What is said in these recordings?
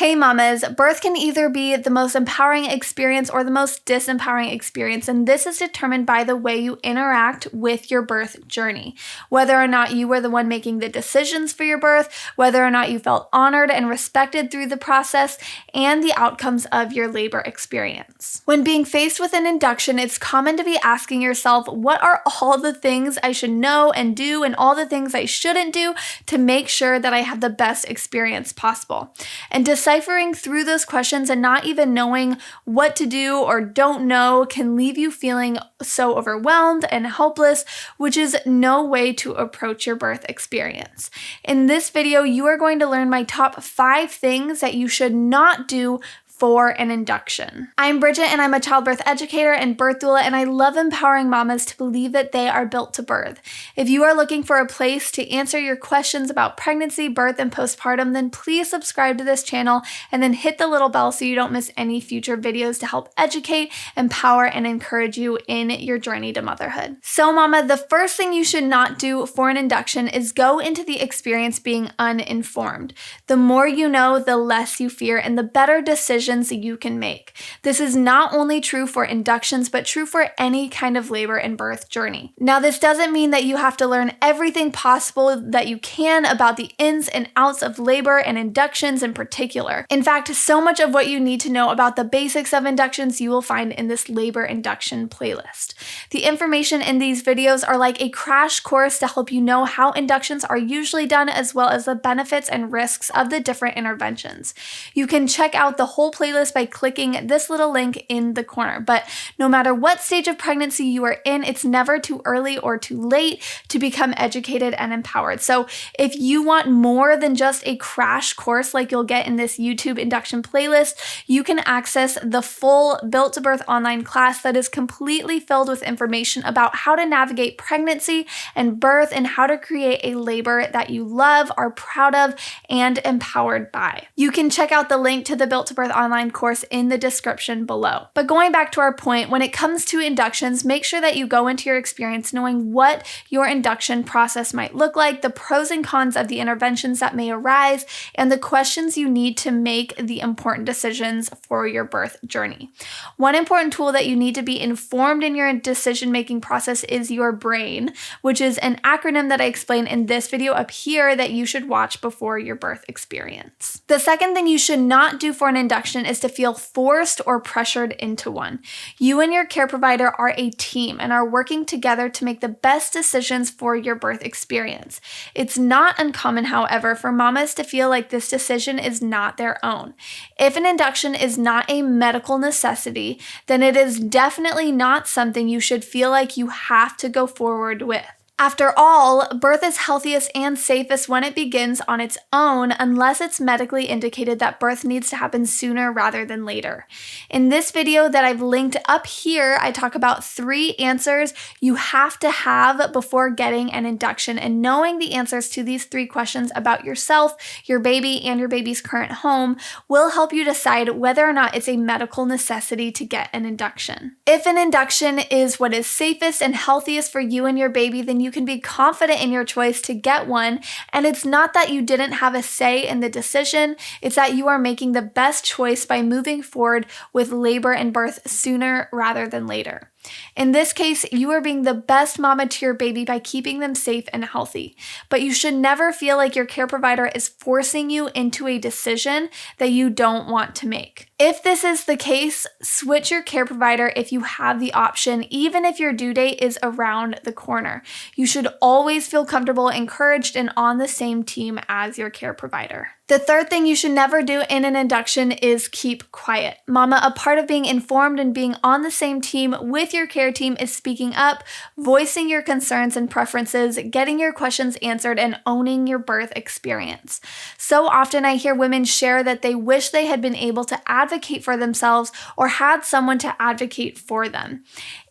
Hey mamas, birth can either be the most empowering experience or the most disempowering experience, and this is determined by the way you interact with your birth journey. Whether or not you were the one making the decisions for your birth, whether or not you felt honored and respected through the process, and the outcomes of your labor experience. When being faced with an induction, it's common to be asking yourself, what are all the things I should know and do, and all the things I shouldn't do to make sure that I have the best experience possible? And deciphering through those questions and not even knowing what to do or don't know can leave you feeling so overwhelmed and helpless, which is no way to approach your birth experience. In this video, you are going to learn my top 5 things that you should not do for an induction. I'm Bridget and I'm a childbirth educator and birth doula, and I love empowering mamas to believe that they are built to birth. If you are looking for a place to answer your questions about pregnancy, birth, and postpartum, then please subscribe to this channel and then hit the little bell so you don't miss any future videos to help educate, empower, and encourage you in your journey to motherhood. So mama, the first thing you should not do for an induction is go into the experience being uninformed. The more you know, the less you fear and the better decisions you can make. This is not only true for inductions, but true for any kind of labor and birth journey. Now, this doesn't mean that you have to learn everything possible that you can about the ins and outs of labor and inductions in particular. In fact, so much of what you need to know about the basics of inductions you will find in this labor induction playlist. The information in these videos are like a crash course to help you know how inductions are usually done, as well as the benefits and risks of the different interventions. You can check out the whole playlist by clicking this little link in the corner. But no matter what stage of pregnancy you are in, it's never too early or too late to become educated and empowered. So if you want more than just a crash course like you'll get in this YouTube induction playlist, you can access the full Built to Birth online class that is completely filled with information about how to navigate pregnancy and birth and how to create a labor that you love, are proud of, and empowered by. You can check out the link to the Built to Birth online course in the description below. But going back to our point, when it comes to inductions, make sure that you go into your experience knowing what your induction process might look like, the pros and cons of the interventions that may arise, and the questions you need to make the important decisions for your birth journey. One important tool that you need to be informed in your decision-making process is your brain, which is an acronym that I explain in this video up here that you should watch before your birth experience. The second thing you should not do for an induction is to feel forced or pressured into one. You and your care provider are a team and are working together to make the best decisions for your birth experience. It's not uncommon, however, for mamas to feel like this decision is not their own. If an induction is not a medical necessity, then it is definitely not something you should feel like you have to go forward with. After all, birth is healthiest and safest when it begins on its own, unless it's medically indicated that birth needs to happen sooner rather than later. In this video that I've linked up here, I talk about 3 answers you have to have before getting an induction, and knowing the answers to these 3 questions about yourself, your baby, and your baby's current home will help you decide whether or not it's a medical necessity to get an induction. If an induction is what is safest and healthiest for you and your baby, then you can be confident in your choice to get one, and it's not that you didn't have a say in the decision, it's that you are making the best choice by moving forward with labor and birth sooner rather than later. In this case, you are being the best mama to your baby by keeping them safe and healthy, but you should never feel like your care provider is forcing you into a decision that you don't want to make. If this is the case, switch your care provider if you have the option, even if your due date is around the corner. You should always feel comfortable, encouraged, and on the same team as your care provider. The third thing you should never do in an induction is keep quiet. Mama, a part of being informed and being on the same team with your care team is speaking up, voicing your concerns and preferences, getting your questions answered, and owning your birth experience. So often I hear women share that they wish they had been able to advocate for themselves or had someone to advocate for them.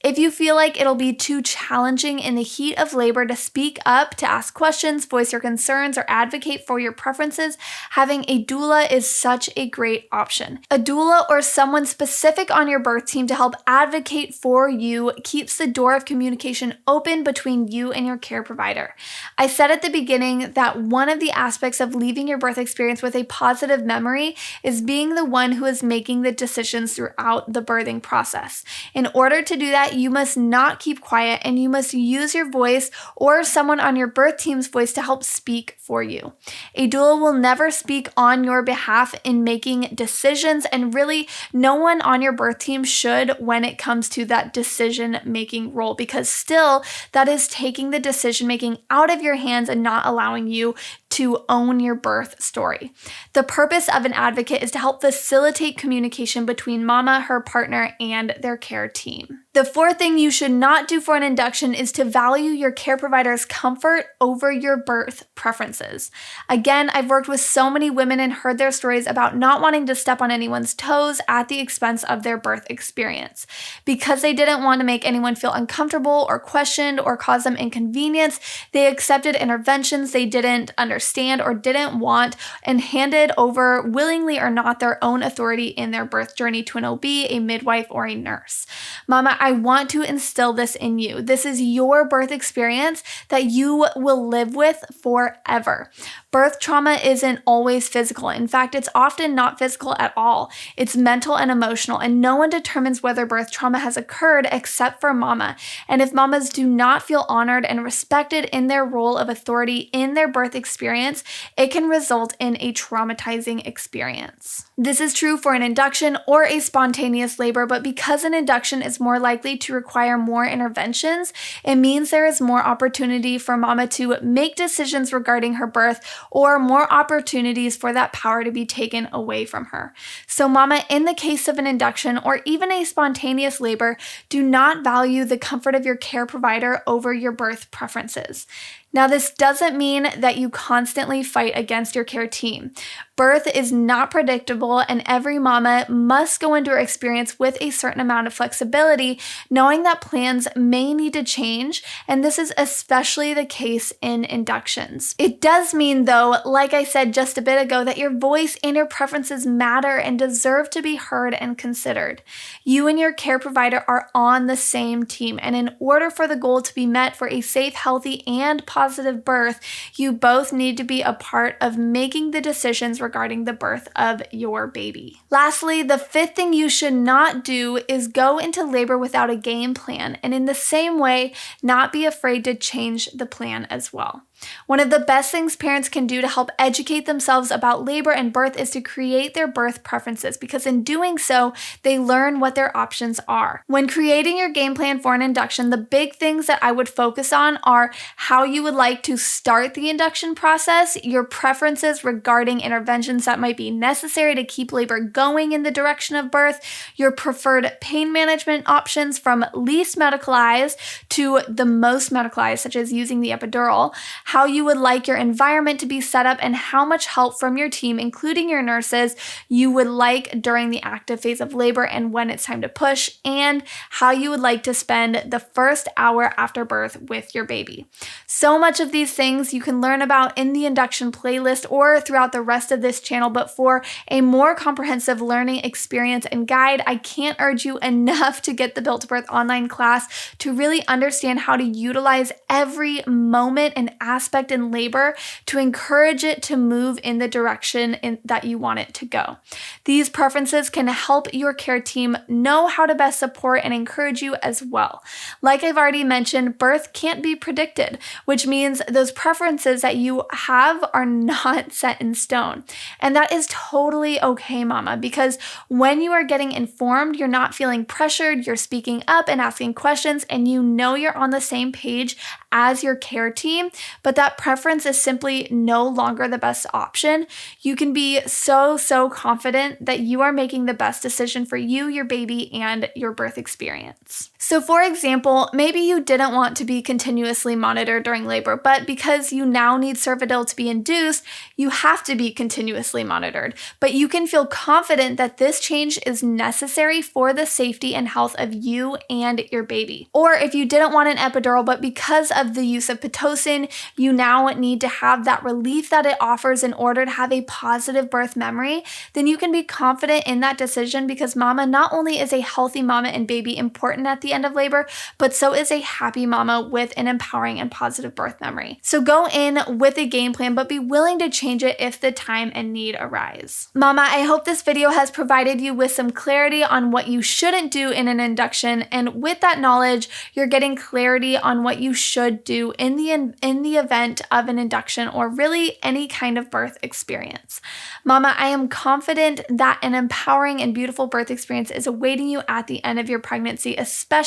If you feel like it'll be too challenging in the heat of labor to speak up, to ask questions, voice your concerns, or advocate for your preferences, having a doula is such a great option. A doula or someone specific on your birth team to help advocate for you keeps the door of communication open between you and your care provider. I said at the beginning that one of the aspects of leaving your birth experience with a positive memory is being the one who is making the decisions throughout the birthing process. In order to do that, you must not keep quiet and you must use your voice or someone on your birth team's voice to help speak for you. A doula will never speak on your behalf in making decisions, and really no one on your birth team should when it comes to that decision-making role, because still that is taking the decision-making out of your hands and not allowing you to own your birth story. The purpose of an advocate is to help facilitate communication between mama, her partner, and their care team. The fourth thing you should not do for an induction is to value your care provider's comfort over your birth preferences. Again, I've worked with so many women and heard their stories about not wanting to step on anyone's toes at the expense of their birth experience. Because they didn't want to make anyone feel uncomfortable or questioned or cause them inconvenience, they accepted interventions they didn't understand or didn't want and handed over, willingly or not, their own authority in their birth journey to an OB, a midwife, or a nurse. Mama, I want to instill this in you. This is your birth experience that you will live with forever. Birth trauma isn't always physical. In fact, it's often not physical at all. It's mental and emotional, and no one determines whether birth trauma has occurred except for mama. And if mamas do not feel honored and respected in their role of authority in their birth experience, it can result in a traumatizing experience. This is true for an induction or a spontaneous labor, but because an induction is more likely to require more interventions, it means there is more opportunity for mama to make decisions regarding her birth, or more opportunities for that power to be taken away from her. So mama, in the case of an induction or even a spontaneous labor, do not value the comfort of your care provider over your birth preferences. Now, this doesn't mean that you constantly fight against your care team. Birth is not predictable, and every mama must go into her experience with a certain amount of flexibility, knowing that plans may need to change, and this is especially the case in inductions. It does mean, though, like I said just a bit ago, that your voice and your preferences matter and deserve to be heard and considered. You and your care provider are on the same team, and in order for the goal to be met for a safe, healthy, and positive birth, you both need to be a part of making the decisions regarding the birth of your baby. Lastly, the fifth thing you should not do is go into labor without a game plan, and in the same way, not be afraid to change the plan as well. One of the best things parents can do to help educate themselves about labor and birth is to create their birth preferences, because in doing so, they learn what their options are. When creating your game plan for an induction, the big things that I would focus on are how you would like to start the induction process, your preferences regarding interventions that might be necessary to keep labor going in the direction of birth, your preferred pain management options from least medicalized to the most medicalized, such as using the epidural, how you would like your environment to be set up, and how much help from your team, including your nurses, you would like during the active phase of labor and when it's time to push, and how you would like to spend the first hour after birth with your baby. So much of these things you can learn about in the induction playlist or throughout the rest of this channel, but for a more comprehensive learning experience and guide, I can't urge you enough to get the Built to Birth online class to really understand how to utilize every moment and aspect in labor to encourage it to move in the direction that you want it to go. These preferences can help your care team know how to best support and encourage you as well. Like I've already mentioned, birth can't be predicted, which means those preferences that you have are not set in stone. And that is totally okay, mama, because when you are getting informed, you're not feeling pressured, you're speaking up and asking questions, and you know you're on the same page as your care team, but that preference is simply no longer the best option. You can be so confident that you are making the best decision for you, your baby, and your birth experience. So for example, maybe you didn't want to be continuously monitored during labor, but because you now need cervidil to be induced, you have to be continuously monitored. But you can feel confident that this change is necessary for the safety and health of you and your baby. Or if you didn't want an epidural, but because of the use of pitocin, you now need to have that relief that it offers in order to have a positive birth memory, then you can be confident in that decision because mama, not only is a healthy mama and baby important at the end of labor, but so is a happy mama with an empowering and positive birth memory. So go in with a game plan, but be willing to change it if the time and need arise. Mama, I hope this video has provided you with some clarity on what you shouldn't do in an induction, and with that knowledge, you're getting clarity on what you should do in the event of an induction or really any kind of birth experience. Mama, I am confident that an empowering and beautiful birth experience is awaiting you at the end of your pregnancy, especially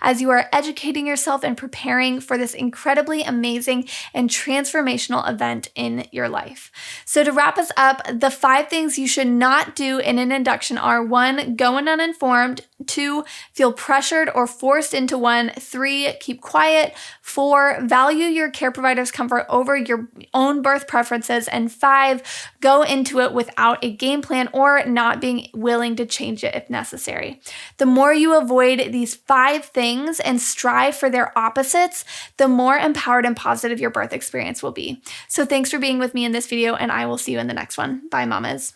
as you are educating yourself and preparing for this incredibly amazing and transformational event in your life. So to wrap us up, the 5 things you should not do in an induction are: 1, go in uninformed; 2, feel pressured or forced into one; 3, keep quiet; 4, value your care provider's comfort over your own birth preferences; and 5, go into it without a game plan or not being willing to change it if necessary. The more you avoid these 5 things and strive for their opposites, the more empowered and positive your birth experience will be. So thanks for being with me in this video, and I will see you in the next one. Bye, mamas.